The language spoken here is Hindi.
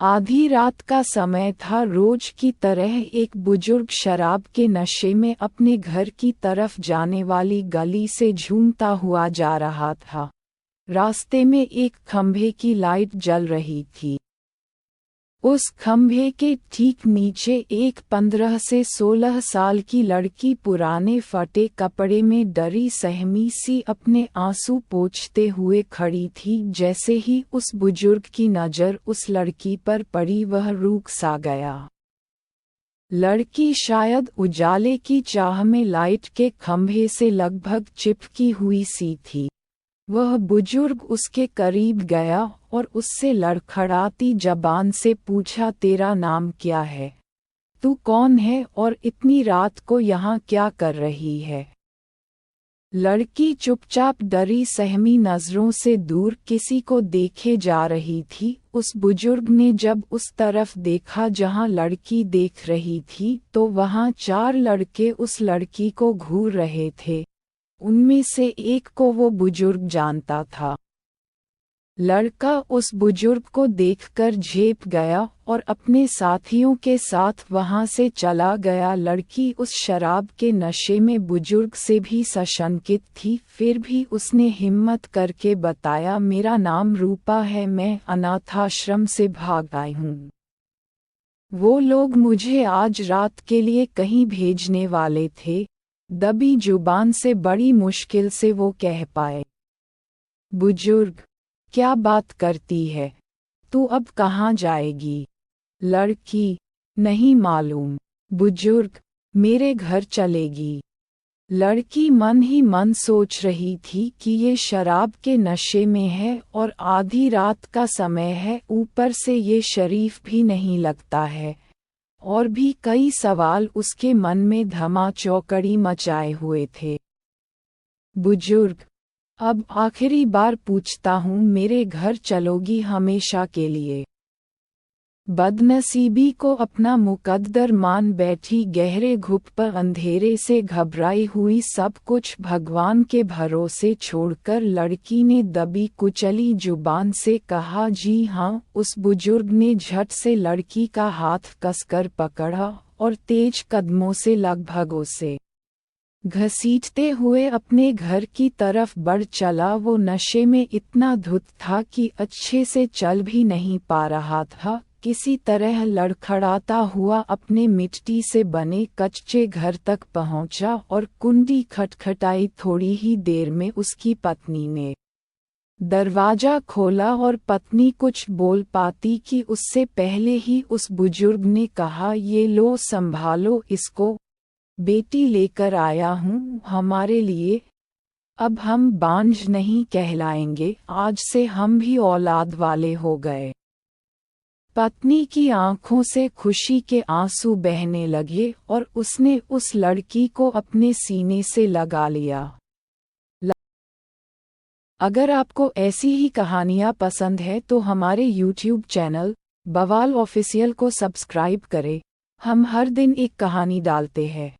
आधी रात का समय था। रोज की तरह एक बुजुर्ग शराब के नशे में अपने घर की तरफ जाने वाली गली से झूमता हुआ जा रहा था। रास्ते में एक खंभे की लाइट जल रही थी। उस खंभे के ठीक नीचे एक 15 से 16 साल की लड़की पुराने फटे कपड़े में डरी सहमी सी अपने आंसू पोंछते हुए खड़ी थी। जैसे ही उस बुजुर्ग की नज़र उस लड़की पर पड़ी वह रुक सा गया। लड़की शायद उजाले की चाह में लाइट के खंभे से लगभग चिपकी हुई सी थी। वह बुजुर्ग उसके करीब गया और उससे लड़खड़ाती जबान से पूछा, तेरा नाम क्या है? तू कौन है और इतनी रात को यहाँ क्या कर रही है? लड़की चुपचाप डरी सहमी नज़रों से दूर किसी को देखे जा रही थी। उस बुजुर्ग ने जब उस तरफ देखा जहाँ लड़की देख रही थी तो वहाँ 4 लड़के उस लड़की को घूर रहे थे। उनमें से एक को वो बुजुर्ग जानता था। लड़का उस बुजुर्ग को देखकर झेप गया और अपने साथियों के साथ वहां से चला गया। लड़की उस शराब के नशे में बुजुर्ग से भी सशंकित थी, फिर भी उसने हिम्मत करके बताया, मेरा नाम रूपा है, मैं अनाथाश्रम से भाग आई हूँ। वो लोग मुझे आज रात के लिए कहीं भेजने वाले थे। दबी जुबान से बड़ी मुश्किल से वो कह पाए, बुजुर्ग, क्या बात करती है? तू अब कहाँ जाएगी? लड़की, नहीं मालूम। बुजुर्ग, मेरे घर चलेगी। लड़की मन ही मन सोच रही थी कि ये शराब के नशे में है और आधी रात का समय है, ऊपर से ये शरीफ भी नहीं लगता है। और भी कई सवाल उसके मन में धमाचौकड़ी मचाए हुए थे। बुजुर्ग, अब आखिरी बार पूछता हूँ, मेरे घर चलोगी हमेशा के लिए? बदनसीबी को अपना मुकद्दर मान बैठी गहरे घुप पर अंधेरे से घबराई हुई सब कुछ भगवान के भरोसे छोड़कर लड़की ने दबी कुचली जुबान से कहा, जी हाँ। उस बुजुर्ग ने झट से लड़की का हाथ कसकर पकड़ा और तेज कदमों से लगभग उसे घसीटते हुए अपने घर की तरफ बढ़ चला। वो नशे में इतना धुत था कि अच्छे से चल भी नहीं पा रहा था। किसी तरह लड़खड़ाता हुआ अपने मिट्टी से बने कच्चे घर तक पहुंचा और कुंडी खटखटाई। थोड़ी ही देर में उसकी पत्नी ने दरवाजा खोला और पत्नी कुछ बोल पाती कि उससे पहले ही उस बुजुर्ग ने कहा, ये लो संभालो इसको, बेटी लेकर आया हूँ हमारे लिए। अब हम बांझ नहीं कहलाएंगे, आज से हम भी औलाद वाले हो गए। पत्नी की आंखों से खुशी के आंसू बहने लगे और उसने उस लड़की को अपने सीने से लगा लिया। अगर आपको ऐसी ही कहानियाँ पसंद है तो हमारे YouTube चैनल बवाल ऑफिशियल को सब्सक्राइब करें। हम हर दिन एक कहानी डालते हैं।